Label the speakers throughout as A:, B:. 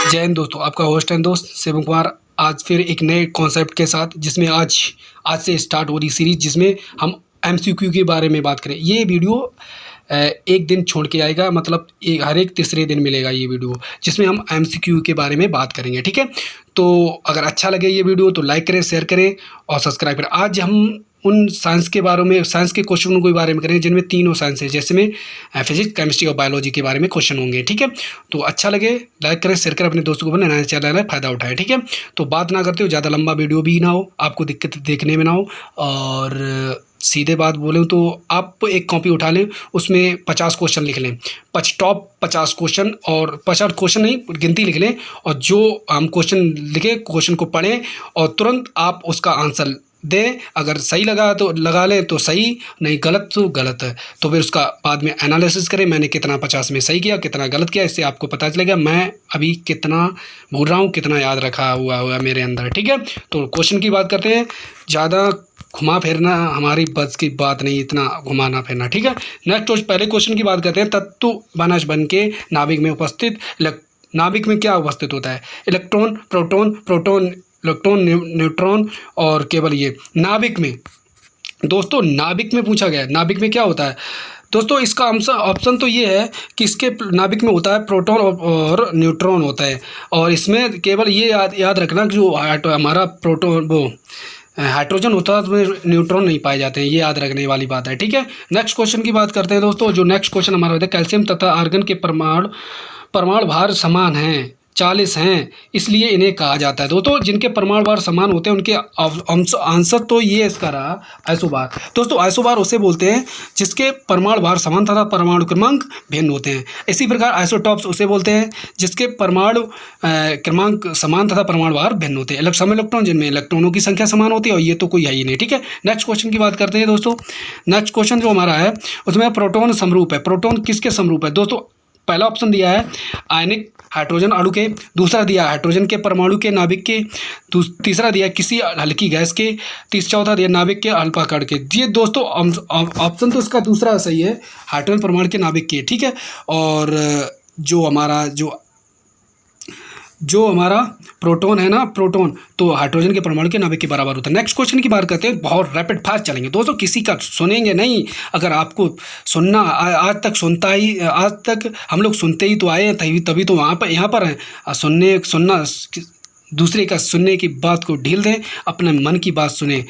A: जय हिंद दोस्तों, आपका होस्ट एंड दोस्त शिवम कुमार आज फिर एक नए कॉन्सेप्ट के साथ, जिसमें आज से स्टार्ट हो रही सीरीज, जिसमें हम एमसीक्यू के बारे में बात करें। ये वीडियो एक दिन छोड़ के आएगा, मतलब हर एक तीसरे दिन मिलेगा ये वीडियो, जिसमें हम एमसीक्यू के बारे में बात करेंगे। ठीक है, तो अगर अच्छा लगे ये वीडियो तो लाइक करें, शेयर करें और सब्सक्राइब करें। आज हम उन साइंस के बारे में, साइंस के क्वेश्चनों के बारे में करेंगे जिनमें तीनों साइंस है, जैसे में फिजिक्स, केमिस्ट्री और बायोलॉजी के बारे में क्वेश्चन होंगे। ठीक है, तो अच्छा लगे लाइक करें, शेयर करें, अपने दोस्तों को बनाने चैनल है फ़ायदा उठाए। ठीक है, तो बात ना करते हो, ज़्यादा लंबा वीडियो भी ना हो, आपको दिक्कत देखने में ना हो, और सीधे बात बोलूँ तो आप एक कॉपी उठा लें, उसमें 50 क्वेश्चन लिख लें, टॉप 50 क्वेश्चन, और 50 क्वेश्चन नहीं गिनती लिख लें, और जो हम क्वेश्चन लिखे क्वेश्चन को पढ़ें और तुरंत आप उसका आंसर दें। अगर सही लगा तो लगा लें तो सही, नहीं गलत तो गलत है, तो फिर उसका बाद में एनालिसिस करें, मैंने कितना 50 में सही किया, कितना गलत किया। इससे आपको पता चलेगा मैं अभी कितना भूल रहा हूँ, कितना याद रखा हुआ मेरे अंदर। ठीक है, तो क्वेश्चन की बात करते हैं। ज़्यादा घुमा फिरना हमारी बस की बात नहीं, इतना घुमाना फिरना। ठीक है, नेक्स्ट पहले क्वेश्चन की बात करते हैं। तत्व बनस बन के नाभिक में उपस्थित, नाभिक में क्या उपस्थित होता है? इलेक्ट्रॉन, प्रोटॉन, इलेक्ट्रॉन, न्यूट्रॉन और केवल ये नाभिक में। दोस्तों नाभिक में पूछा गया है, नाभिक में क्या होता है दोस्तों? इसका ऑप्शन तो ये है कि इसके नाभिक में होता है प्रोटॉन और न्यूट्रॉन होता है, और इसमें केवल ये याद रखना कि जो हमारा प्रोटॉन वो हाइड्रोजन होता है तो न्यूट्रॉन नहीं पाए जाते हैं, ये याद रखने वाली बात है। ठीक है, नेक्स्ट क्वेश्चन की बात करते हैं दोस्तों। जो नेक्स्ट क्वेश्चन हमारा होता है, कैल्शियम तथा आर्गन के परमाणु भार समान हैं, 40 हैं, इसलिए इन्हें कहा जाता है। दोस्तों जिनके परमाणु भार समान होते हैं उनके आंसर तो ये इसका रहा आइसोबार। दोस्तों आइसोबार उसे बोलते हैं जिसके परमाणु भार समान तथा परमाणु क्रमांक भिन्न होते हैं। इसी प्रकार आइसोटॉप्स उसे बोलते हैं जिसके परमाणु क्रमांक समान तथा परमाणु भार भिन्न होते हैं। सम इलेक्ट्रॉन जिनमें इलेक्ट्रॉनों की संख्या समान होती है, और ये तो कोई है ही नहीं। ठीक है, नेक्स्ट क्वेश्चन की बात करते हैं दोस्तों। नेक्स्ट क्वेश्चन जो हमारा है उसमें प्रोटॉन समरूप है। प्रोटॉन किसके समरूप है? दोस्तों पहला ऑप्शन दिया है आयनिक हाइड्रोजन अणु के, दूसरा दिया हाइड्रोजन के परमाणु के नाभिक के, तीसरा दिया किसी हल्की गैस के, चौथा दिया नाभिक के अल्फा कण के। ये दोस्तों ऑप्शन तो इसका दूसरा सही है, हाइड्रोजन परमाणु के नाभिक के। ठीक है, और जो हमारा प्रोटॉन है ना, प्रोटॉन तो हाइड्रोजन के परमाणु के नाभिक के बराबर होता है। नेक्स्ट क्वेश्चन की बात करते हैं, बहुत रैपिड फास्ट चलेंगे दोस्तों, किसी का सुनेंगे नहीं। अगर आपको सुनना आज तक हम लोग सुनते ही तो आए हैं, तभी तो वहाँ पर यहाँ पर हैं। सुनना दूसरे का सुनने की बात को ढील दें, अपने मन की बात सुने,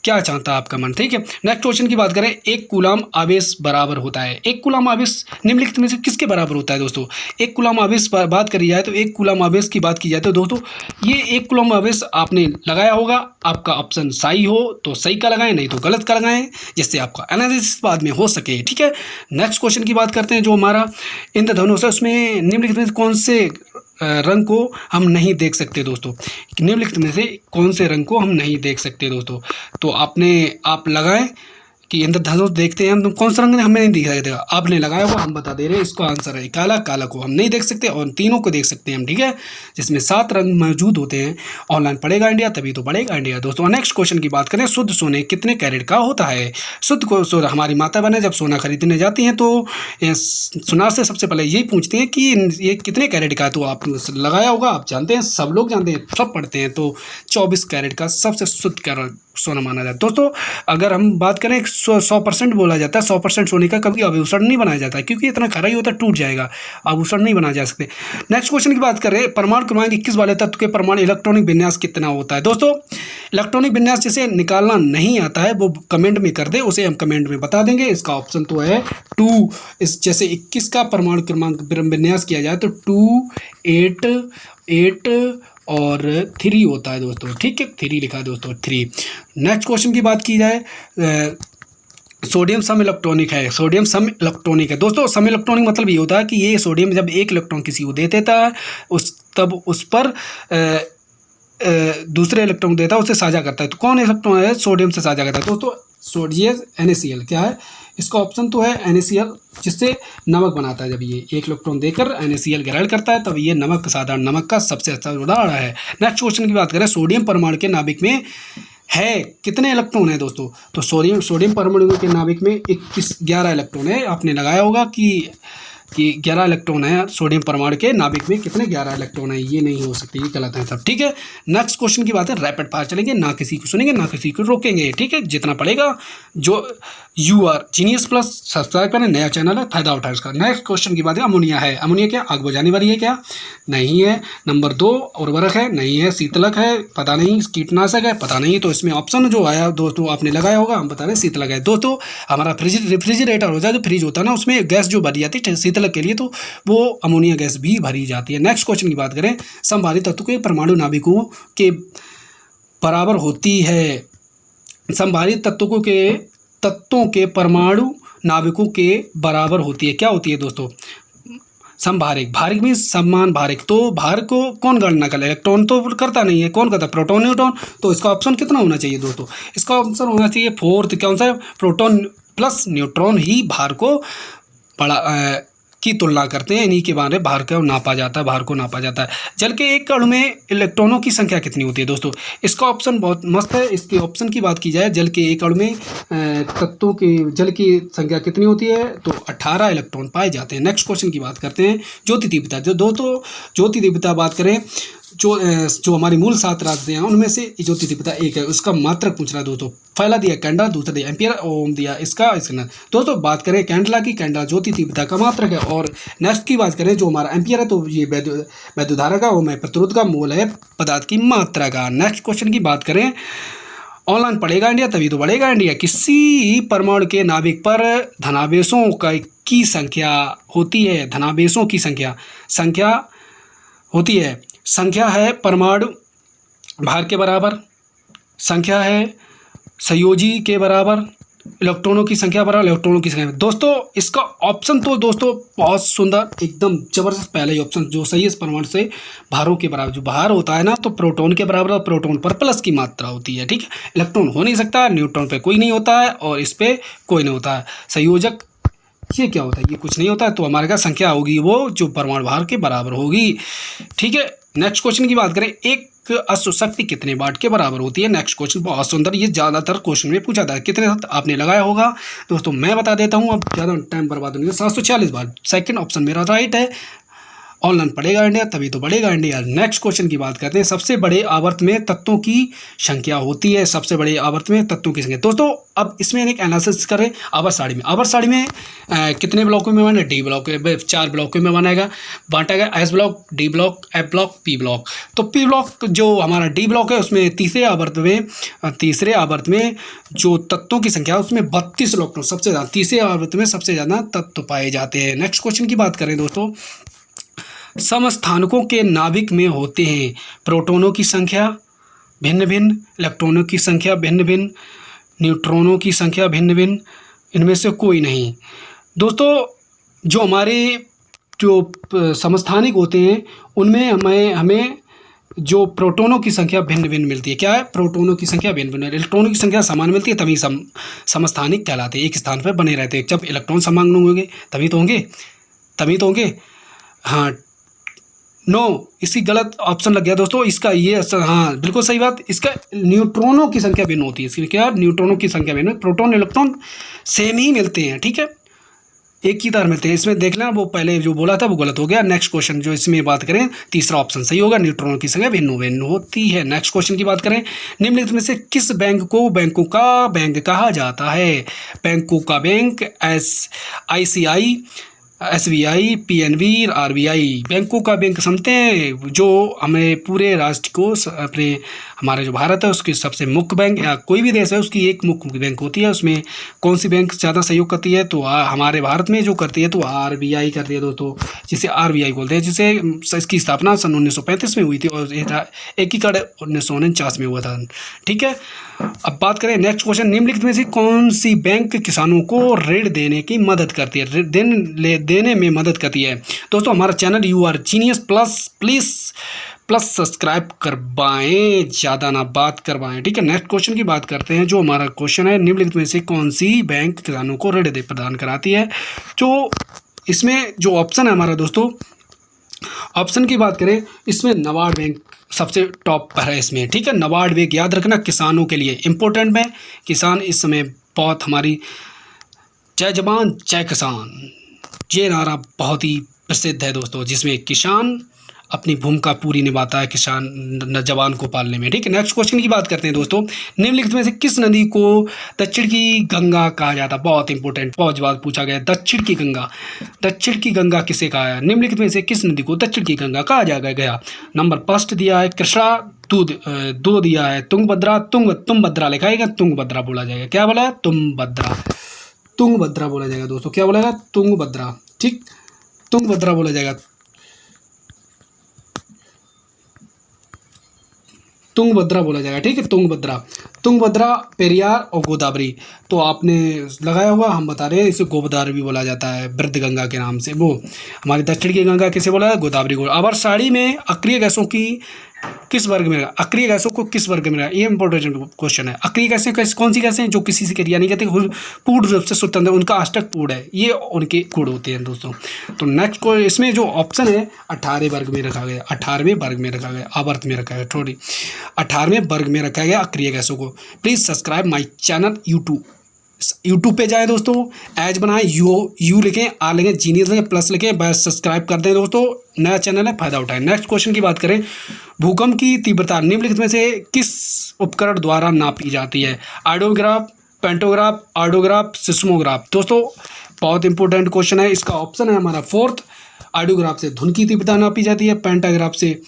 A: क्या चाहता है आपका मन। ठीक है, नेक्स्ट क्वेश्चन की बात करें। एक कूलाम आवेश बराबर होता है, एक कूलाम आवेश निम्नलिखित में से किसके बराबर होता है? दोस्तों एक कूलाम आवेश पर बात करी जाए तो, एक कूलाम आवेश की बात की जाए तो दोस्तों ये एक कूलाम आवेश आपने लगाया होगा, आपका ऑप्शन सही हो तो सही का लगाएं, नहीं तो गलत का लगाएं, जिससे आपका एनालिसिस बाद में हो सके। ठीक है, नेक्स्ट क्वेश्चन की बात करते हैं। जो हमारा इंद्रधनुष है उसमें निम्नलिखित में कौन से रंग को हम नहीं देख सकते? दोस्तों निम्नलिखित में से कौन से रंग को हम नहीं देख सकते? दोस्तों तो आप लगाएं कि इंद्रधनुष देखते हैं हम, तो कौन सा रंग हमें नहीं दिखाई देगा, आपने लगाया हुआ, हम बता दे रहे हैं इसको आंसर है काला। काला को हम नहीं देख सकते और तीनों को देख सकते हैं हम। ठीक है, जिसमें 7 रंग मौजूद होते हैं। ऑनलाइन पढ़ेगा इंडिया तभी तो बढ़ेगा इंडिया। दोस्तों नेक्स्ट क्वेश्चन की बात करें, शुद्ध सोने कितने कैरेट का होता है? शुद्ध हमारी माता बहनें जब सोना खरीदने जाती हैं तो सुनार से सबसे पहले यही पूछते हैं कि ये कितने कैरेट का है। तो आप लगाया होगा, आप जानते हैं, सब लोग जानते हैं, सब पढ़ते हैं, तो 24 कैरेट का सबसे शुद्ध कैरेट सोना माना जाता है। दोस्तों अगर हम बात करें 100% बोला जाता है, 100% सोने का कभी आभूषण नहीं बनाया जाता, क्योंकि इतना खरा ही होता है, टूट जाएगा, आभूषण नहीं बनाया जा सकते। नेक्स्ट क्वेश्चन की बात करें, परमाणु क्रमांक 21 वाले तत्व के परमाणु इलेक्ट्रॉनिक विन्यास कितना होता है? दोस्तों इलेक्ट्रॉनिक विन्यास जिसे निकालना नहीं आता है वो कमेंट में कर दे, उसे हम कमेंट में बता देंगे। इसका ऑप्शन तो है 2। इस जैसे 21 का परमाणु क्रमांक विन्यास किया जाए तो 2, 8 और 3 होता है दोस्तों। ठीक है, 3 लिखा है दोस्तों, 3। नेक्स्ट क्वेश्चन की बात की जाए, सोडियम सम इलेक्ट्रॉनिक है। सोडियम सम इलेक्ट्रॉनिक है दोस्तों। सम इलेक्ट्रॉनिक मतलब ये होता है कि ये सोडियम जब एक इलेक्ट्रॉन किसी को दे देता है तब उस पर दूसरे इलेक्ट्रॉन देता है, उसे साझा करता है। तो कौन इलेक्ट्रॉन है सोडियम से साझा करता है? दोस्तों सोडियम NaCl क्या है? इसका ऑप्शन तो है NaCl, जिससे नमक बनाता है। जब ये एक इलेक्ट्रॉन देकर NaCl ग्रहण करता है तब ये नमक, साधारण नमक का सबसे अच्छा उदाहरण है। नेक्स्ट क्वेश्चन की बात करें, सोडियम परमाणु के नाभिक में है कितने इलेक्ट्रॉन है? दोस्तों तो सोडियम परमाणु के नाभिक में 11 इलेक्ट्रॉन है। आपने लगाया होगा कि कि 11 इलेक्ट्रॉन है सोडियम परमाणु के नाभिक में, कितने 11 इलेक्ट्रॉन है, ये नहीं हो सकती, ये गलत है सब। ठीक है, नेक्स्ट क्वेश्चन की बात है, रैपिड फायर चलेंगे, ना किसी को सुनेंगे ना किसी को रोकेंगे। ठीक है, जितना पड़ेगा जो UR जीनियस प्लस सब्सक्राइब करें, नया चैनल है, फायदा उठाए उसका। नेक्स्ट क्वेश्चन की बात है, अमोनिया है, अमोनिया क्या आग बुझाने वाली है क्या, नहीं है। नंबर 2 उर्वरक है, नहीं है। शीतलक है, पता नहीं। कीटनाशक है, पता नहीं। तो इसमें ऑप्शन जो आया दोस्तों आपने लगाया होगा, हम बता रहे हैं शीतलक है। दोस्तों हमारा रेफ्रिजरेटर हो जाए, जो फ्रिज होता है ना, उसमें गैस जो भरी जाती है शीतलक के लिए, तो वो अमोनिया गैस भी भरी जाती है। नेक्स्ट क्वेश्चन की बात करें, समभारी तत्व के परमाणु नाभिकों के बराबर होती है, समभारी तत्वों के परमाणु नाभिकों के बराबर होती है। क्या होती है दोस्तों, समभारिक। भारिक में समान भारिक, तो भार को कौन गणना कर, इलेक्ट्रॉन तो करता नहीं है, कौन करता है, प्रोटॉन न्यूट्रॉन। तो इसका ऑप्शन कितना होना चाहिए दोस्तों, इसका ऑप्शन होना चाहिए 4th, कौन सा, प्रोटॉन प्लस न्यूट्रॉन ही भार को बड़ा की तुलना करते हैं, इन्हीं के बारे में भार को नापा जाता है, भार को नापा जाता है। जल के एक अणु में इलेक्ट्रॉनों की संख्या कितनी होती है दोस्तों, इसका ऑप्शन बहुत मस्त है। इसके ऑप्शन की बात की जाए, जल के एक अणु में तत्वों की जल की संख्या कितनी होती है, तो 18 इलेक्ट्रॉन पाए जाते हैं। नेक्स्ट क्वेश्चन की बात करते हैं, ज्योति तीव्रता। जो दोस्तों ज्योति तीव्रता बात करें, जो हमारी मूल 7 राशियाँ हैं उनमें से ज्योति तीव्रता 1 है, उसका मात्रक पूछ रहा है दोस्तों। पहला दिया कैंडला, दूसरा दिया एम्पियर, ओम दिया इसका। दोस्तों बात करें कैंडला की, कैंडला ज्योति तीव्रता का मात्रक है। और नेक्स्ट की बात करें, जो हमारा एम्पियर है, तो ये वैद्युत धारा का, ओम है प्रतिरोध का, मोल है पदार्थ की मात्रा का। नेक्स्ट क्वेश्चन की बात करें, ऑनलाइन पढ़ेगा इंडिया तभी तो बढ़ेगा इंडिया। किसी परमाणु के नाभिक पर धनावेशों की संख्या होती है, धनावेशों की संख्या होती है, संख्या है परमाणु भार के बराबर, संख्या है संयोजी के बराबर, इलेक्ट्रॉनों की संख्या बराबर इलेक्ट्रॉनों की संख्या। दोस्तों इसका ऑप्शन तो दोस्तों बहुत सुंदर, एकदम जबरदस्त। पहले ही ऑप्शन जो सही है, परमाणु से भारों के बराबर, जो भार होता है ना, तो प्रोटॉन के बराबर, और प्रोटॉन पर प्लस की मात्रा होती है। ठीक है, इलेक्ट्रॉन हो नहीं सकता, न्यूट्रॉन पे कोई नहीं होता है, और इस पर कोई नहीं होता है। संयोजक ये क्या होता है, ये कुछ नहीं होता है। तो हमारे का संख्या होगी वो जो परमाणु भार के बराबर होगी। ठीक है, नेक्स्ट क्वेश्चन की बात करें, एक अश्व शक्ति कितने वाट के बराबर होती है। नेक्स्ट क्वेश्चन बहुत सुंदर, ये ज़्यादातर क्वेश्चन में पूछा था, कितने आपने लगाया होगा दोस्तों, मैं बता देता हूँ, अब ज़्यादा टाइम बर्बाद नहीं है। 740 बार। सेकंड ऑप्शन मेरा राइट है। ऑनलाइन पढ़ेगा इंडिया तभी तो बढ़ेगा इंडिया। नेक्स्ट क्वेश्चन की बात करते हैं, सबसे बड़े आवर्त में तत्वों की संख्या होती है, सबसे बड़े आवर्त में तत्वों की संख्या। दोस्तों अब इसमें एक एनालिसिस करें, आवर्त सारणी में। आवर्त सारणी में कितने ब्लॉकों में बना, डी ब्लॉक, 4 ब्लॉकों में बांटा गया, S block, D block, F block, P block. तो पी ब्लॉक जो हमारा डी ब्लॉक है, उसमें तीसरे आवर्त में जो तत्वों की संख्या है, उसमें 32 इलेक्ट्रॉन सबसे ज़्यादा, तीसरे आवर्त में सबसे ज़्यादा तत्व पाए जाते हैं। नेक्स्ट क्वेश्चन की बात करें दोस्तों, समस्थानिकों के नाभिक में होते हैं प्रोटॉनों की संख्या भिन्न भिन्न, इलेक्ट्रॉनों की संख्या भिन्न भिन्न, न्यूट्रॉनों की संख्या भिन्न भिन्न, इनमें से कोई नहीं। दोस्तों जो हमारे जो समस्थानिक होते हैं उनमें हमें जो प्रोटॉनों की संख्या भिन्न भिन्न मिलती है। क्या है, प्रोटॉनों की संख्या भिन्न भिन्न, इलेक्ट्रॉनों की संख्या समान मिलती है, तभी समस्थानिक कहलाते हैं, एक स्थान पर बने रहते हैं। जब इलेक्ट्रॉन समान होंगे तभी तो होंगे। हाँ, नो, इसकी गलत ऑप्शन लग गया दोस्तों, इसका ये हाँ बिल्कुल सही बात, इसका न्यूट्रॉनों की संख्या भिन्न होती है। इसकी क्या, न्यूट्रॉनों की संख्या भिन्न, प्रोटॉन इलेक्ट्रॉन सेम ही मिलते हैं। ठीक है, एक ही तार मिलते हैं। इसमें देख लेना, वो पहले जो बोला था वो गलत हो गया। नेक्स्ट क्वेश्चन जो इसमें बात करें, तीसरा ऑप्शन सही होगा, न्यूट्रॉनों की संख्या भिन्न होती है। नेक्स्ट क्वेश्चन की बात करें, निम्नलिखित में से किस बैंक को बैंकों का बैंक कहा जाता है। बैंकों का bank, ICI, SBI, PNB, RBI। बैंकों का बैंक समझते हैं, जो हमें पूरे राष्ट्र को अपने हमारे जो भारत है उसकी सबसे मुख्य बैंक, या कोई भी देश है उसकी एक मुख्य बैंक होती है। उसमें कौन सी बैंक ज़्यादा सहयोग करती है, तो हमारे भारत में जो करती है तो RBI करती है दोस्तों, जिसे RBI बोलते हैं, जिसे इसकी स्थापना सन 1935 में हुई थी और एकीकरण 1949 में हुआ था। ठीक है, अब बात करें नेक्स्ट क्वेश्चन, निम्नलिखित में से कौन सी बैंक किसानों को ऋण देने की मदद करती है, देने में मदद करती है। दोस्तों हमारा channel UR genius plus subscribe करवाएं, ज़्यादा ना बात करवाएं। ठीक है, नेक्स्ट क्वेश्चन की बात करते हैं। जो हमारा क्वेश्चन है, निम्नलिखित में से कौन सी बैंक किसानों को ऋण प्रदान कराती है। जो इसमें जो ऑप्शन है हमारा दोस्तों, ऑप्शन की बात करें, इसमें नाबार्ड बैंक सबसे टॉप पर है इसमें। ठीक है, नाबार्ड बैंक याद रखना, किसानों के लिए इम्पोर्टेंट है। किसान इस समय बहुत हमारी, जय जवान जय किसान। ये नारा बहुत ही प्रसिद्ध है दोस्तों, जिसमें किसान अपनी भूमिका पूरी निभाता है किसान जवान को पालने में। ठीक है, नेक्स्ट क्वेश्चन की बात करते हैं दोस्तों। निम्नलिखित में से किस नदी को दक्षिण की गंगा कहा जाता है? बहुत इंपॉर्टेंट बहुत बार पूछा गया। दक्षिण की गंगा किसे कहा है? निम्नलिखित में से किस नदी को दक्षिण की गंगा कहा गया? नंबर फर्स्ट दिया है कृष्णा, दो दिया है तुंगभद्रा। तुंगभद्रा लिखा है, तुंगभद्रा बोला जाएगा। क्या बोला है? तुंगभद्रा बोला जाएगा दोस्तों। क्या बोला जाएगा? तुंगभद्रा। ठीक, तुंगभद्रा बोला जाएगा, तुंगभद्रा बोला जाएगा। ठीक है, तुंगभद्रा, पेरियार और गोदावरी तो आपने लगाया हुआ, हम बता रहे हैं इसे गोदावरी भी बोला जाता है वृद्ध गंगा के नाम से। वो हमारी दक्षिण की गंगा किसे बोला है? गोदावरी को। अब साड़ी में अक्रिय गैसों की किस वर्ग में? अक्रिय गैसों को किस वर्ग में? ये इंपॉर्टेंट क्वेश्चन है। अक्रिय गैसें कौन सी गैसें हैं? जो किसी से क्रिया नहीं करती, पूर्ण रूप से स्वतंत्र, उनका अष्टक पूर्ण है, ये उनके गुण होते हैं दोस्तों। तो नेक्स्ट को इसमें जो ऑप्शन है 18वें वर्ग में रखा गया, 18वें वर्ग में रखा गया, आवर्त में रखा गया, 18वें वर्ग में रखा गया अक्रिय गैसों को। Please subscribe my channel YouTube पे जाएं दोस्तों, एज बनाएं, यू लिखें, आर लिखें, जीनियस लिखें, प्लस लिखें, बस सब्सक्राइब कर दें दोस्तों। नया चैनल है, फायदा उठाएं। नेक्स्ट क्वेश्चन की बात करें, भूकंप की तीव्रता निम्नलिखित में से किस उपकरण द्वारा नापी जाती है? आइडोग्राफ, पेंटोग्राफ, आइडोग्राफ, सिस्मोग्राफ। दोस्तों बहुत इंपॉर्टेंट क्वेश्चन है, इसका ऑप्शन है हमारा फोर्थ। आइडोग्राफ से धुन की तीव्रता नापी जाती है, पेंटाग्राफ से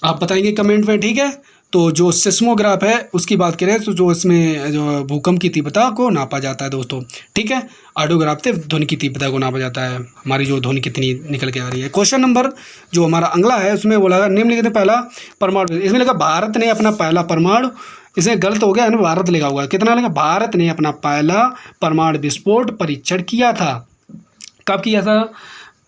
A: आप बताएंगे कमेंट में। ठीक है, तो जो सिस्मोग्राफ है उसकी बात करें तो जो इसमें जो भूकंप की तीव्रता को नापा जाता है दोस्तों। ठीक है, आइडोग्राफ से ध्वनि की तीव्रता को नापा जाता है, हमारी जो ध्वनि कितनी निकल के आ रही है। क्वेश्चन नंबर जो हमारा अगला है उसमें बोला निम्नलिखित में पहला परमाणु, इसमें लिखा भारत ने अपना पहला परमाणु, इसमें गलत हो गया है ना, भारत लिखा हुआ है। कितना लिखा? भारत ने अपना पहला परमाणु विस्फोट परीक्षण किया था। कब किया था?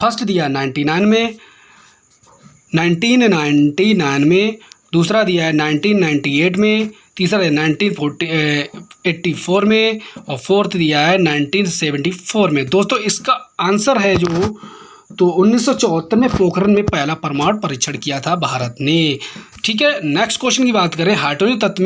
A: फर्स्ट दिया 1999 में, दूसरा दिया है 1998 में, तीसरा है 1984 में और फोर्थ दिया है 1974 में। दोस्तों इसका आंसर है जो तो 1974 में पोखरण में पहला परमाणु परीक्षण किया था भारत ने। ठीक है, नेक्स्ट क्वेश्चन की बात करें, हाइड्रोजन तत्व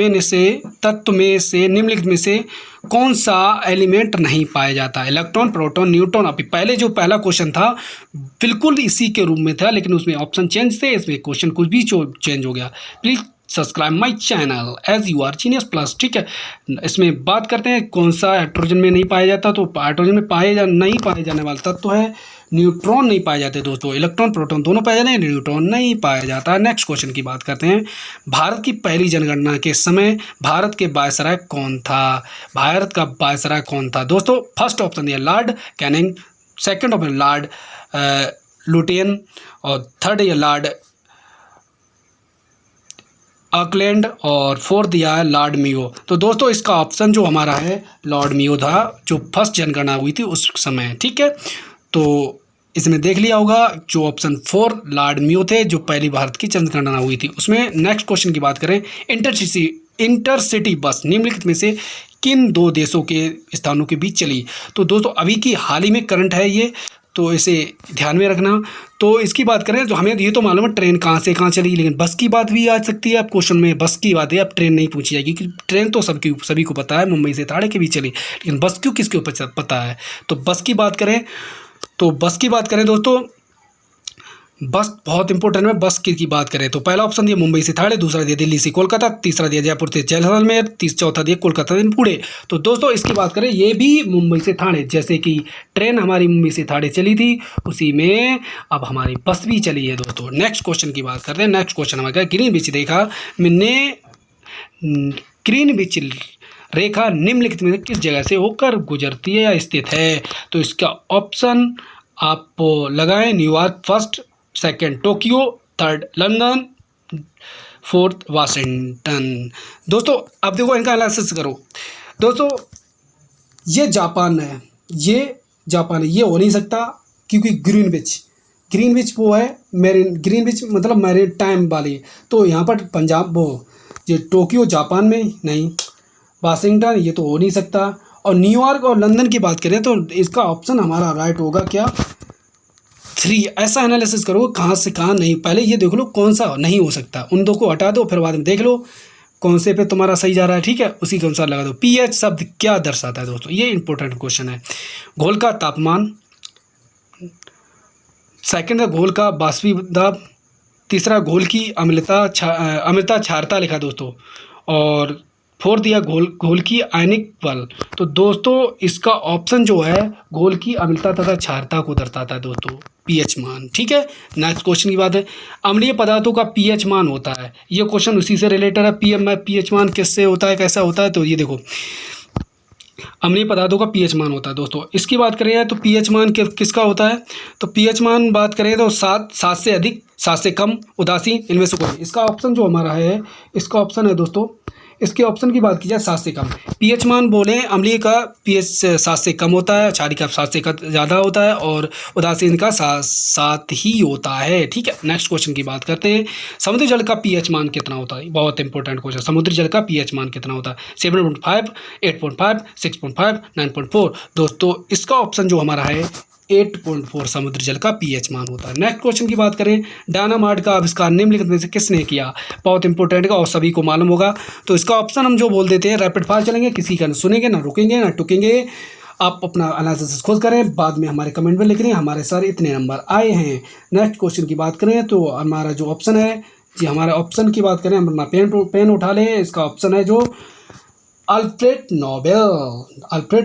A: में से निम्नलिखित में से कौन सा एलिमेंट नहीं पाया जाता? Electron, proton, neutron. अभी पहले जो पहला क्वेश्चन था बिल्कुल इसी के रूप में था, लेकिन उसमें ऑप्शन चेंज थे, इसमें क्वेश्चन कुछ भी चेंज हो गया। Please subscribe my channel as you are genius plus. ठीक है, इसमें बात करते हैं कौन सा हाइड्रोजन में नहीं पाया जाता। तो हाइड्रोजन में नहीं पाए जाने वाला तत्व है न्यूट्रॉन। नहीं पाए जाते दोस्तों, इलेक्ट्रॉन प्रोटॉन दोनों पाए जाते हैं, न्यूट्रॉन नहीं पाया जाता। नेक्स्ट क्वेश्चन की बात करते हैं, भारत की पहली जनगणना के समय भारत के वायसराय कौन था? भारत का वायसराय कौन था दोस्तों? फर्स्ट ऑप्शन दिया Lord Canning, second option Lord Lutyens और थर्ड या लॉर्ड ऑकलैंड और फोर्थ दिया है लॉर्ड मियो। तो दोस्तों इसका ऑप्शन जो हमारा है लॉर्ड मियो था, जो फर्स्ट जनगणना हुई थी उस समय। ठीक है, तो इसमें देख लिया होगा जो ऑप्शन 4 लॉर्ड मियो थे, जो पहली भारत की जनगणना हुई थी उसमें। नेक्स्ट क्वेश्चन की बात करें, इंटरसिटी बस निम्नलिखित में से किन दो देशों के स्थानों के बीच चली? तो दोस्तों अभी की हाल ही में करंट है ये, तो इसे ध्यान में रखना। तो इसकी बात करें तो हमें ये तो मालूम है ट्रेन कहाँ से कहाँ चली, लेकिन बस की बात भी आ सकती है। अब क्वेश्चन में बस की बात है, अब ट्रेन नहीं पूछी जाएगी कि ट्रेन तो सभी को पता है मुंबई से थाड़े के बीच चली, लेकिन बस क्यों किसके ऊपर पता है? तो बस की बात करें दोस्तों, बस बहुत इंपॉर्टेंट है। बस की बात करें तो पहला ऑप्शन दिया मुंबई से थाड़े, दूसरा दिया दिल्ली से कोलकाता, तीसरा दिया जयपुर से जैसलमेर, चौथा दिया कोलकाता से पुणे। तो दोस्तों इसकी बात करें ये भी मुंबई से थाड़े, जैसे कि ट्रेन हमारी मुंबई से थाड़े चली थी उसी में अब हमारी बस भी चली है दोस्तों। नेक्स्ट क्वेश्चन की बात करते हैं। नेक्स्ट क्वेश्चन हमारा ग्रीनविच रेखा ग्रीनविच रेखा निम्नलिखित में किस जगह से होकर गुजरती है या स्थित है? तो इसका ऑप्शन आप लगाएं, New York first, second Tokyo, third London, fourth Washington. दोस्तों अब देखो इनका एनालिसिस करो। दोस्तों ये जापान है, ये हो नहीं सकता क्योंकि ग्रीनविच वो है ग्रीनविच मतलब मैरीन टाइम वाली। तो यहाँ पर पंजाब ये टोक्यो जापान में नहीं, वाशिंगटन ये तो हो नहीं सकता, और न्यूयॉर्क और लंदन की बात करें तो इसका ऑप्शन हमारा राइट होगा क्या 3। ऐसा एनालिसिस करो कहाँ से कहाँ नहीं, पहले ये देख लो कौन सा नहीं हो सकता, उन दो को हटा दो, फिर बाद में देख लो कौन से पे तुम्हारा सही जा रहा है। ठीक है, उसी के अनुसार लगा दो। पीएच शब्द क्या दर्शाता है दोस्तों? ये इंपॉर्टेंट क्वेश्चन है। घोल का तापमान सेकंड है घोल का बाष्पीदाब, तीसरा घोल की अम्लता क्षारता लिखा दोस्तों, और फोर्थ दिया घोल की आयनिक बल। तो दोस्तों इसका ऑप्शन जो है घोल की अम्लता तथा क्षारता को दर्शाता है दोस्तों, पीएच मान। ठीक है, नेक्स्ट क्वेश्चन की बात है, अम्लीय पदार्थों का पीएच मान होता है। ये क्वेश्चन उसी से रिलेटेड है, पीएच मान किससे होता है, कैसा होता है। तो ये देखो, अम्लीय पदार्थों का पीएच मान होता है दोस्तों। इसकी बात करें तो पीएच मान किसका होता है, तो पीएच मान बात करें तो 7 से अधिक, 7 से कम, उदासीन, इनमें से कोई। इसका ऑप्शन जो हमारा है, इसका ऑप्शन है दोस्तों, इसके ऑप्शन की बात की जाए 7 से कम। पीएच मान बोले अम्लीय का पीएच 7 से कम होता है, क्षारीय का 7 से ज़्यादा होता है, और उदासीन का 7 ही होता है। ठीक है, नेक्स्ट क्वेश्चन की बात करते हैं, समुद्री जल का पीएच मान कितना होता है। बहुत इंपॉर्टेंट क्वेश्चन, समुद्री जल का पीएच मान कितना होता है, 7.5, 8.5, 6.5, 9.4। दोस्तों इसका ऑप्शन जो हमारा है 8.4 समुद्री जल का पीएच मान होता है। नेक्स्ट क्वेश्चन की बात करें, डायनामाइट का आविष्कार निम्नलिखित में से किसने किया। बहुत इंपॉर्टेंट है और सभी को मालूम होगा। तो इसका ऑप्शन हम जो बोल देते हैं, रैपिड फायर चलेंगे, किसी का सुनेंगे ना, रुकेंगे ना टुकेंगे। आप अपना एनालिसिस खुद करें, बाद में हमारे कमेंट में लिख रहे हैं हमारे सर इतने नंबर आए हैं। नेक्स्ट क्वेश्चन की बात करें तो हमारा जो ऑप्शन है जी, हमारे ऑप्शन की बात करें, हम अपना पेन उठा लें। इसका ऑप्शन है जो अल्फ्रेड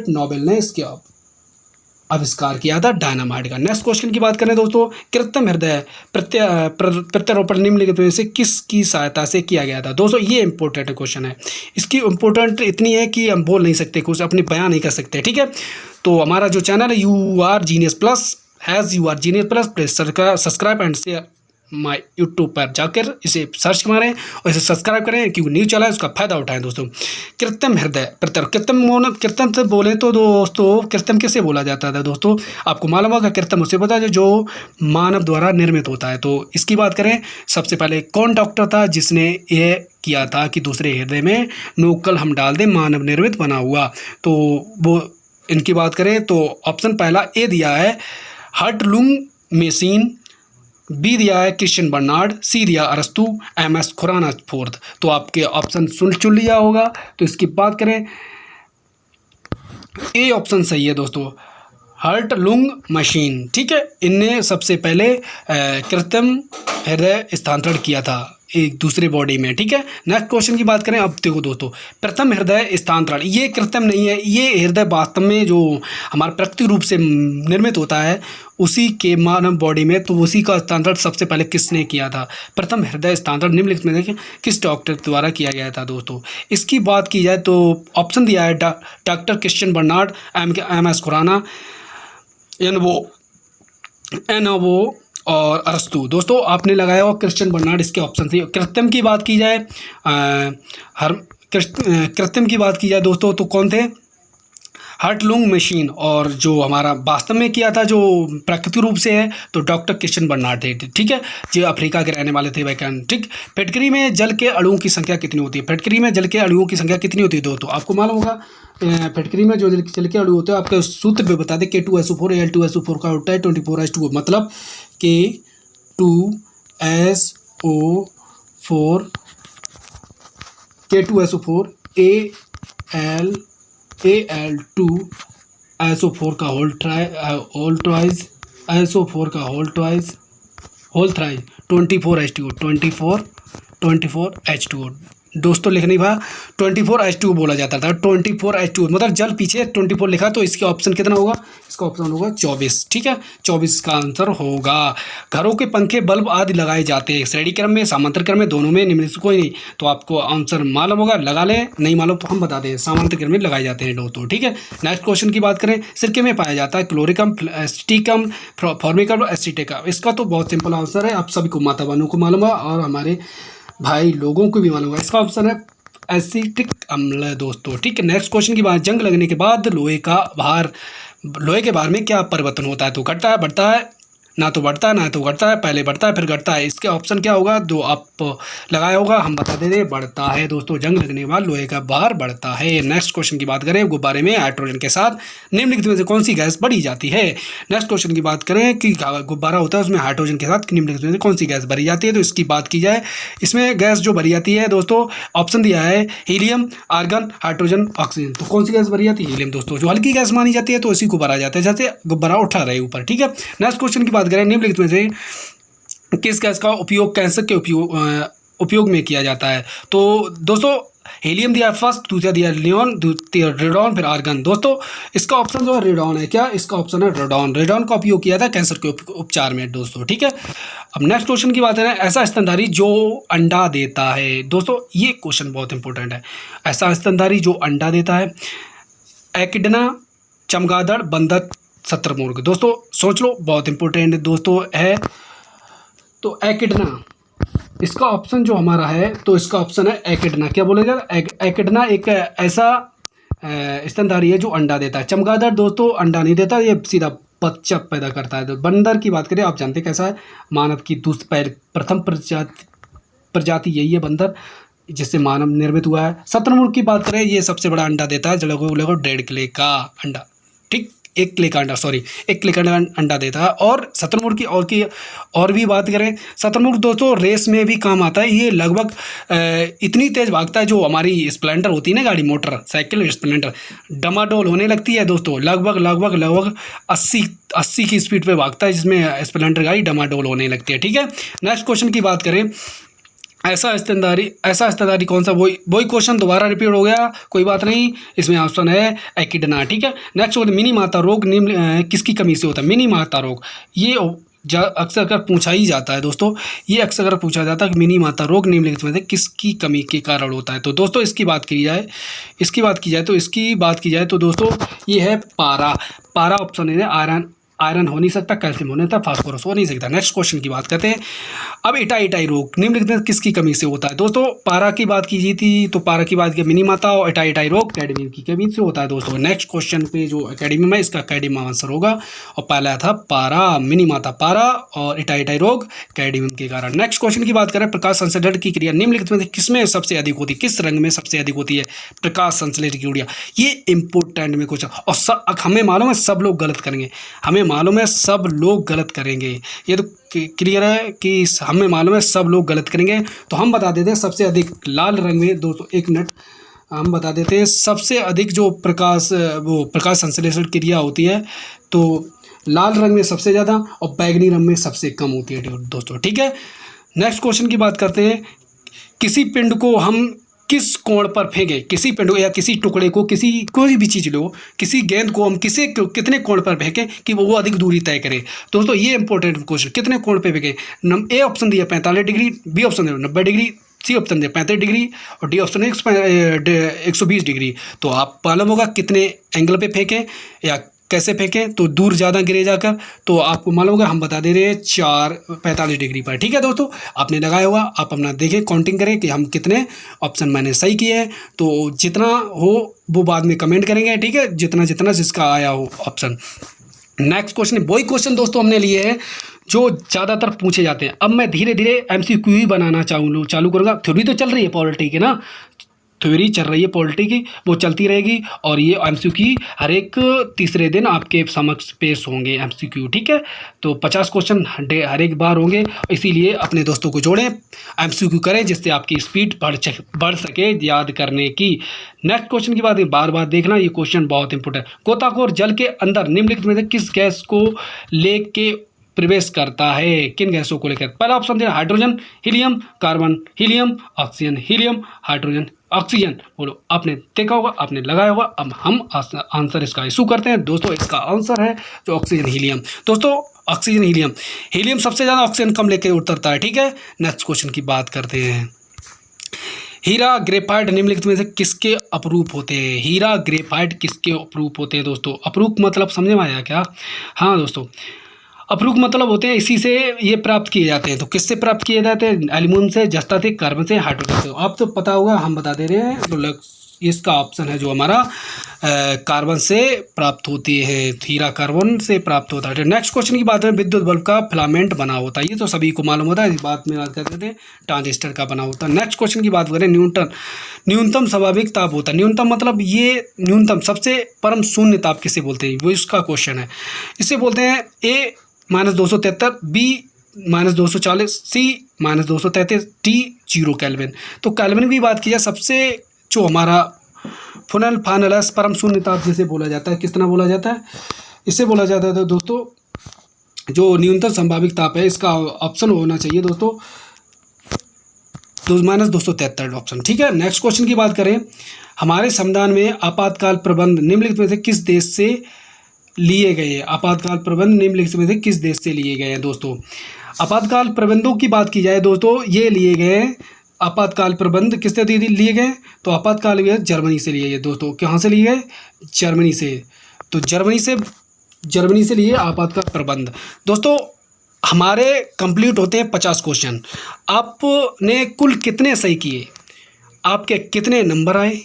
A: नोबेल ने इसके आविष्कार किया था डायनामाइट का। नेक्स्ट क्वेश्चन की बात करें दोस्तों, कृत्रिम हृदय प्रत्यारोपण निम्नलिखित में से किसकी सहायता से किया गया था। दोस्तों ये इंपॉर्टेंट क्वेश्चन है, इसकी इंपॉर्टेंट इतनी है कि हम बोल नहीं सकते, कुछ अपने बयान नहीं कर सकते। ठीक है, तो हमारा जो चैनल है UR Genius Plus please subscribe and share my YouTube पर जाकर इसे सर्च मारें और इसे सब्सक्राइब करें, क्योंकि न्यू चला है उसका फायदा उठाएं दोस्तों। कृत्रिम हृदय कृत्रिम से बोले तो दोस्तों, कृत्रिम किसे बोला जाता था दोस्तों, आपको मालूम होगा। कृत्रिम उसे पता है जो मानव द्वारा निर्मित होता है। तो इसकी बात करें, सबसे पहले कौन डॉक्टर था जिसने यह किया था कि दूसरे हृदय में नोकल हम डाल दें, मानव निर्मित बना हुआ। तो वो इनकी बात करें तो ऑप्शन पहला ए दिया है हार्ट लंग मशीन, बी दिया है क्रिश्चियन बर्नार्ड, सी दिया अरस्तु, MS खुराना फोर्थ। तो आपके ऑप्शन चुन लिया होगा। तो इसकी बात करें, ए ऑप्शन सही है दोस्तों, हार्ट लंग मशीन। ठीक है, इनने सबसे पहले कृत्रिम हृदय स्थानांतरण किया था एक दूसरे बॉडी में। ठीक है, नेक्स्ट क्वेश्चन की बात करें, अब देखो दोस्तों, प्रथम हृदय स्थानांतरण, ये कृत्रिम नहीं है, ये हृदय वास्तव में जो हमारा प्राकृतिक रूप से निर्मित होता है उसी के मानव बॉडी में। तो उसी का स्थानांतरण सबसे पहले किसने किया था, प्रथम हृदय स्थानांतरण निम्नलिखित में देखिए किस डॉक्टर द्वारा किया गया था दोस्तों। इसकी बात की जाए तो ऑप्शन दिया है doctor Christian Barnard, MS Khurana, एनओ और अरस्तु। दोस्तों आपने लगाया हुआ क्रिश्चियन बर्नार्ड, इसके ऑप्शन थे। कृत्रिम की बात की जाए, कृत्रिम की बात की जाए दोस्तों तो कौन थे, हार्ट लंग मशीन, और जो हमारा वास्तव में किया था जो प्राकृतिक रूप से है तो डॉक्टर क्रिश्चियन बर्नार्ड थे। ठीक है, जो अफ्रीका के रहने वाले थे वैज्ञानिक। ठीक, फिटकरी में जल के अणुओं की संख्या कितनी होती है, फिटकरी में जल के अणुओं की संख्या कितनी होती है दोस्तों, आपको मालूम होगा। फिटकरी में जो जल के अणु होते हैं, आपके सूत्र पे बता दें, K2SO4 Al2SO4 का होता है 24H2O, मतलब K2SO4 Al2SO4 का होल थ्राइज SO4 का होल थ्राइज 24H2O दोस्तों लिख नहीं पा, 24H2O बोला जाता था। 24H2O मतलब जल पीछे 24 लिखा, तो इसके ऑप्शन कितना होगा, इसका ऑप्शन होगा 24। ठीक है, 24 का आंसर होगा। घरों के पंखे बल्ब आदि लगाए जाते हैं श्रेणी क्रम में, समांतर क्रम में, दोनों में, निम्न से कोई नहीं। तो आपको आंसर मालूम होगा, लगा लें, नहीं मालूम तो हम बता दें, समांतर क्रम में लगाए जाते हैं दोस्तों। ठीक है, नेक्स्ट क्वेश्चन की बात करें, सिरके में पाया जाता है क्लोरिकम, एसिटिकम, फॉर्मिकम, एसिटिकम। इसका तो बहुत सिंपल आंसर है, आप सभी को, माता बहनों को मालूम है और हमारे भाई लोगों को भी मालूम है। इसका ऑप्शन है एसिटिक अम्ल दोस्तों। ठीक है, नेक्स्ट क्वेश्चन की बात, जंग लगने के बाद लोहे के भार में क्या परिवर्तन होता है, तो घटता है, बढ़ता है, ना तो बढ़ता है ना तो घटता है, पहले बढ़ता है फिर घटता है। इसका ऑप्शन क्या होगा जो आप लगाया होगा, हम बता दे रहे बढ़ता है दोस्तों। जंग लगने के बाद लोहे का भार बढ़ता है। नेक्स्ट क्वेश्चन की बात करें, गुब्बारे में हाइड्रोजन के साथ निम्नलिखित में से कौन सी गैस भरी जाती है। नेक्स्ट क्वेश्चन की बात करें कि गुब्बारा होता है उसमें हाइड्रोजन के साथ निम्नलिखित में से कौन सी गैस भरी जाती है, तो इसकी बात की जाए, इसमें गैस जो भरी जाती है दोस्तों, ऑप्शन दिया है हीलियम, आर्गन, हाइड्रोजन, ऑक्सीजन। तो कौन सी गैस भरी जाती है, हीलियम दोस्तों, जो हल्की गैस मानी जाती है, तो इसी को भरा जाता है जैसे गुब्बारा उठा रहे ऊपर, ठीक है। नेक्स्ट क्वेश्चन की बात करें, निम्नलिखित में से किस गैस का उपयोग कैंसर के उपयोग में किया जाता है। तो दोस्तों हीलियम दिया फर्स्ट, दूसरा दिया लियोन, द्वितीय रेडॉन, फिर आर्गन। दोस्तों इसका ऑप्शन जो है रेडॉन है। क्या इसका ऑप्शन है रेडॉन। रेडॉन का उपयोग किया था कैंसर के उपचार में दोस्तों, ठीक है। अब नेक्स्ट क्वेश्चन की बात करें, ऐसा स्तनधारी जो अंडा देता है। दोस्तों ये क्वेश्चन बहुत इंपॉर्टेंट है। ऐसा स्तनधारी जो अंडा देता है, एकिडना, चमगादड़, बंदर, शतरमुर्ग। दोस्तों सोच लो, बहुत इंपॉर्टेंट दोस्तों है। तो एकिडना, इसका ऑप्शन जो हमारा है, तो इसका ऑप्शन है एकिडना। क्या बोलेगा, एकिडना एक ऐसा स्तनधारी है जो अंडा देता है। चमगादड़ दोस्तों अंडा नहीं देता, ये सीधा बच्चा पैदा करता है। तो बंदर की बात करें, आप जानते हैं कैसा है, मानव की प्रथम प्रजाति यही है बंदर, जिससे मानव निर्मित हुआ है। शतरमुर्ग की बात करें, ये सबसे बड़ा अंडा देता है, लगभग 1.5 किलो का अंडा, ठीक, 1 किलो का अंडा, सॉरी 1 किलो का अंडा देता है। और शतरमुर्ग की और भी बात करें, शतरमुर्ग दोस्तों रेस में भी काम आता है। ये लगभग इतनी तेज़ भागता है, जो हमारी स्प्लेंडर होती है ना गाड़ी, मोटरसाइकिल स्प्लेंडर, डमाडोल होने लगती है दोस्तों। लगभग 80 की स्पीड पे भागता है, जिसमें स्प्लेंडर गाड़ी डमाडोल होने लगती है, ठीक है। नेक्स्ट क्वेश्चन की बात करें, ऐसा स्तनधारी कौन सा, वही क्वेश्चन दोबारा रिपीट हो गया, कोई बात नहीं, इसमें ऑप्शन है एकिडना, ठीक है। नेक्स्ट होता है मिनी माता रोग, निम्न किसकी कमी से होता है। मिनी माता रोग ये अक्सर अगर पूछा ही जाता है दोस्तों, ये अक्सर अगर पूछा जाता है कि मिनी माता रोग निम्नलिखित में से किसकी कमी के कारण होता है। तो दोस्तों इसकी बात की जाए तो दोस्तों ये है पारा ऑप्शन है। आयरन हो नहीं सकता, कैल्शियम हो नहीं सकता, फास्फोरस हो नहीं सकता। नेक्स्ट क्वेश्चन की बात करते हैं। अब इटाई रोग निम्नलिखित में किसकी कमी से होता है। दोस्तों पारा की बात की थी, तो पारा की बात की मिनी माता, और इटाई रोग कैडमियम की कमी से होता है दोस्तों। नेक्स्ट क्वेश्चन पे जो कैडमियम है, इसका कैडमियम आंसर होगा, और पहला था पारा, मिनी माता पारा, और इटाई रोग कैडमियम के कारण। नेक्स्ट क्वेश्चन की बात करें, प्रकाश संश्लेषण की क्रिया निम्नलिखित में किसमें सबसे अधिक होती है, किस रंग में सबसे अधिक होती है प्रकाश संश्लेषण की क्रिया। ये इंपोर्टेंट में क्वेश्चन, और हमें मालूम है सब लोग गलत करेंगे, हमें मालूम है सब लोग गलत करेंगे, ये तो क्लियर है कि हमें मालूम है सब लोग गलत करेंगे। तो हम बता देते हैं सबसे अधिक लाल रंग में, दोस्तों 1 मिनट, हम बता देते हैं सबसे अधिक जो प्रकाश संश्लेषण क्रिया होती है, तो लाल रंग में सबसे ज़्यादा और बैगनी रंग में सबसे कम होती है दोस्तों, ठीक है। नेक्स्ट क्वेश्चन की बात करते हैं, किसी पिंड को हम किस कोण पर फेंके, किसी पिंड को या किसी टुकड़े को, कोई भी चीज़ लो, किसी गेंद को हम कितने कोण पर फेंकें कि वो अधिक दूरी तय करे। दोस्तों ये इंपॉर्टेंट क्वेश्चन, कितने कोण पे फेंकें। ए ऑप्शन दिया 45 डिग्री, बी ऑप्शन दिया 90 डिग्री, सी ऑप्शन दिया 35 डिग्री, और डी ऑप्शन 120 डिग्री। तो आप मालूम होगा कितने एंगल पे फेंकें या कैसे फेंकें, तो दूर ज़्यादा गिरे जाकर, तो आपको मालूम होगा, हम बता दे रहे हैं 45 डिग्री पर, ठीक है दोस्तों। आपने लगाया होगा, आप अपना देखें, काउंटिंग करें कि हम कितने ऑप्शन मैंने सही किए हैं। तो जितना हो वो बाद में कमेंट करेंगे, ठीक है, जितना जिसका आया हो ऑप्शन। नेक्स्ट क्वेश्चन, वही क्वेश्चन दोस्तों हमने लिए हैं जो ज़्यादातर पूछे जाते हैं। अब मैं धीरे धीरे MCQ ही बनाना चालू करूँगा। थ्योरी तो चल रही है पॉलिटी की ना, थ्योरी चल रही है पॉलिटी की, वो चलती रहेगी, और ये MCQ हर एक तीसरे दिन आपके समक्ष पेश होंगे MCQ, ठीक है। तो 50 क्वेश्चन हर एक बार होंगे, इसीलिए अपने दोस्तों को जोड़ें, MCQ करें, जिससे आपकी स्पीड बढ़ सके याद करने की। नेक्स्ट क्वेश्चन की बात बार बार देखना, ये क्वेश्चन बहुत इंपॉर्टेंट है। गोताखोर जल के अंदर निम्नलिखित में से किस गैस को लेके प्रवेश करता है, किन गैसों को लेकर। पहला ऑप्शन दिया hydrogen, helium, carbon, helium, oxygen, helium, hydrogen, oxygen. बोलो, आपने देखा होगा, आपने लगाया होगा। अब हम आंसर इसका इशू करते हैं दोस्तों। इसका आंसर है जो ऑक्सीजन हीलियम। दोस्तों ऑक्सीजन हीलियम सबसे ज़्यादा ऑक्सीजन कम लेके उतरता है, ठीक है। नेक्स्ट क्वेश्चन की बात करते हैं, हीरा ग्रेफाइट निम्नलिखित में से किसके अपरूप होते हैं। हीरा ग्रेफाइट किसके अपरूप होते हैं दोस्तों। अपरूप मतलब समझ में आया क्या। हाँ दोस्तों, अपरूप मतलब होते हैं, इसी से ये प्राप्त किए जाते हैं। तो किससे प्राप्त किए जाते हैं, एल्यूमिनियम से, जस्ता से, कार्बन से, हाइड्रोजन से। आप तो पता होगा, हम बता दे रहे हैं। तो इसका ऑप्शन है जो हमारा कार्बन से प्राप्त होती है, हीरा कार्बन से प्राप्त होता है। नेक्स्ट क्वेश्चन की बात करें, विद्युत बल्ब का फिलामेंट बना होता है, ये तो सभी को मालूम होता है, इस बात में बात करते थे ट्रांजिस्टर का बना होता है। नेक्स्ट क्वेश्चन की बात करें, न्यूनतम स्वाभाविक ताप होता है। न्यूनतम मतलब ये न्यूनतम सबसे परम शून्य ताप किसे बोलते हैं, वो इसका क्वेश्चन है। इसे बोलते हैं A -273, B -240, C -233, D 0 kelvin. तो केल्विन की बात की जाए, सबसे जो हमारा फाइनल परम शून्य ताप जिसे बोला जाता है, कितना बोला जाता है, इसे बोला जाता है तो दोस्तों जो न्यूनतम संभाविक ताप है, इसका ऑप्शन होना चाहिए दोस्तों -273 ऑप्शन, ठीक है। नेक्स्ट क्वेश्चन की बात करें, हमारे संविधान में आपातकाल प्रबंध निम्नलिखित में से किस देश से लिए गए हैं। आपातकाल प्रबंध निम्नलिखित में से किस देश से लिए गए हैं दोस्तों। आपातकाल प्रबंधों की बात की जाए दोस्तों, ये लिए गए आपातकाल प्रबंध किससे लिए गए, तो आपातकाल जर्मनी से लिए गए दोस्तों। कहाँ से लिए गए, जर्मनी से। तो जर्मनी से लिए आपातकाल प्रबंध। दोस्तों हमारे कंप्लीट होते हैं 50 क्वेश्चन। आपने कुल कितने सही किए, आपके कितने नंबर आए,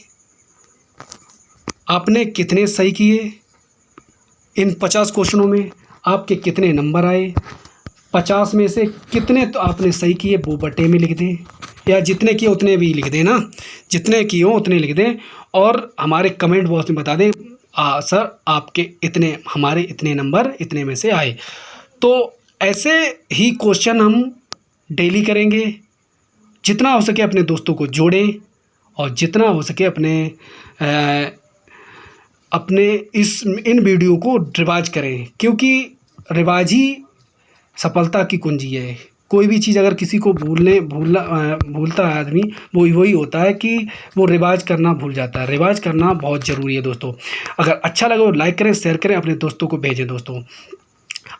A: आपने कितने सही किए इन 50 क्वेश्चनों में, आपके कितने नंबर आए, 50 में से कितने तो आपने सही किए वो बटे में लिख दें, या जितने किए उतने भी लिख दें ना, जितने किए हो उतने लिख दें, और हमारे कमेंट बॉक्स में बता दें सर आपके इतने, हमारे इतने नंबर इतने में से आए। तो ऐसे ही क्वेश्चन हम डेली करेंगे। जितना हो सके अपने दोस्तों को जोड़ें, और जितना हो सके अपने इन वीडियो को रिवाज करें, क्योंकि रिवाज ही सफलता की कुंजी है। कोई भी चीज़ अगर किसी को भूलता है आदमी, वो वही होता है कि वो रिवाज करना भूल जाता है। रिवाज करना बहुत ज़रूरी है दोस्तों। अगर अच्छा लगे तो लाइक करें, शेयर करें, अपने दोस्तों को भेजें दोस्तों।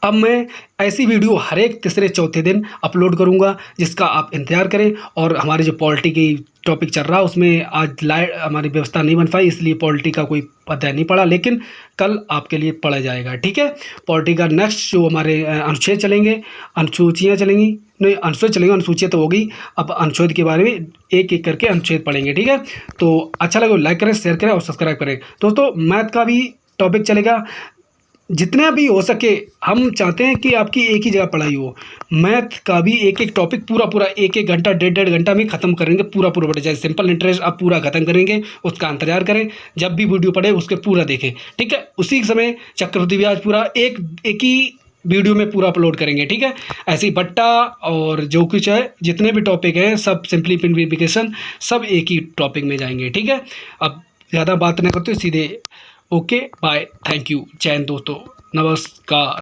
A: अब मैं ऐसी वीडियो हर एक तीसरे चौथे दिन अपलोड करूंगा, जिसका आप इंतज़ार करें। और हमारे जो पॉलिटी की टॉपिक चल रहा है उसमें आज लाइव हमारी व्यवस्था नहीं बन पाई, इसलिए पॉलिटी का कोई अध्याय नहीं पड़ा, लेकिन कल आपके लिए पढ़ा जाएगा, ठीक है। पॉलिटी का नेक्स्ट जो हमारे अनुच्छेद चलेंगे, अनुसूचियाँ चलेंगी, नहीं अनुच्छेद चलेंगे, अनुसूचियाँ तो होगी, अब अनुच्छेद के बारे में एक एक करके अनुच्छेद पढ़ेंगे, ठीक है। तो अच्छा लगे लाइक करें, शेयर करें और सब्सक्राइब करें दोस्तों। मैथ का भी टॉपिक चलेगा, जितना भी हो सके हम चाहते हैं कि आपकी एक ही जगह पढ़ाई हो। मैथ का भी एक एक टॉपिक पूरा एक घंटा 1.5 घंटा में ख़त्म करेंगे, पूरा पढ़ जाए। सिंपल इंटरेस्ट आप पूरा ख़त्म करेंगे, उसका इंतजार करें, जब भी वीडियो पढ़े उसके पूरा देखें, ठीक है। उसी समय चक्रवृद्धि ब्याज पूरा एक ही वीडियो में पूरा अपलोड करेंगे, ठीक है। ऐसे ही बट्टा और जो कुछ है, जितने भी टॉपिक हैं सब सिंप्लीफिकेशन सब एक ही टॉपिक में जाएंगे, ठीक है। अब ज़्यादा बात नहीं करते, सीधे ओके बाय, थैंक यू, जय हिंद दोस्तों, नमस्कार।